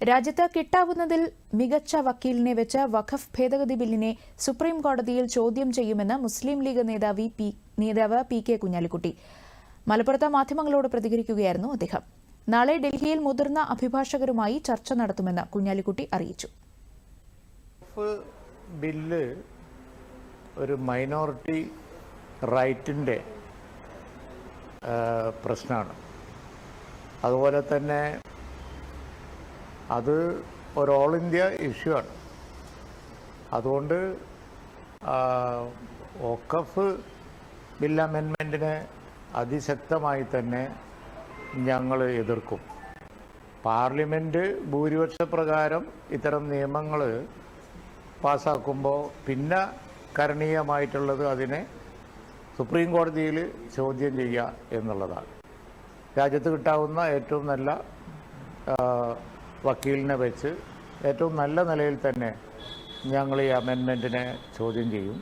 രാജ്യത്ത് കിട്ടാവുന്നതിൽ മികച്ച വക്കീലിനെ വെച്ച് വഖഫ് ഭേദഗതി ബില്ലിനെ സുപ്രീം കോടതിയിൽ ചോദ്യം ചെയ്യുമെന്ന് മുസ്ലിം ലീഗ് നേതാവ് പി കെ കുഞ്ഞാലിക്കുട്ടി മലപ്പുറത്ത് മാധ്യമങ്ങളോട് പ്രതികരിക്കുകയായിരുന്നു അദ്ദേഹം. നാളെ ഡൽഹിയിൽ മുതിർന്ന അഭിഭാഷകരുമായി ചർച്ച നടത്തുമെന്ന് കുഞ്ഞാലിക്കുട്ടി അറിയിച്ചു. ബില്ല് ഒരു മൈനോറിറ്റി റൈറ്റിന്റെ പ്രശ്നമാണ്. അതുപോലെ തന്നെ അത് ഒരു ഓൾ ഇന്ത്യ ഇഷ്യൂ ആണ്. അതുകൊണ്ട് വഖഫ് ബിൽ അമെൻമെൻറ്റിനെ അതിശക്തമായി തന്നെ ഞങ്ങൾ എതിർക്കും. പാർലമെൻറ്റ് ഭൂരിപക്ഷപ്രകാരം ഇത്തരം നിയമങ്ങൾ പാസ്സാക്കുമ്പോൾ പിന്നെ കരണീയമായിട്ടുള്ളത് അതിനെ സുപ്രീം കോടതിയിൽ ചോദ്യം ചെയ്യുക എന്നുള്ളതാണ്. രാജ്യത്ത് കിട്ടാവുന്ന ഏറ്റവും നല്ല വക്കീലിനെ വെച്ച് ഏറ്റവും നല്ല നിലയിൽ തന്നെ ഞങ്ങൾ ഈ അമെൻമെൻറ്റിനെ ചോദ്യം ചെയ്യും.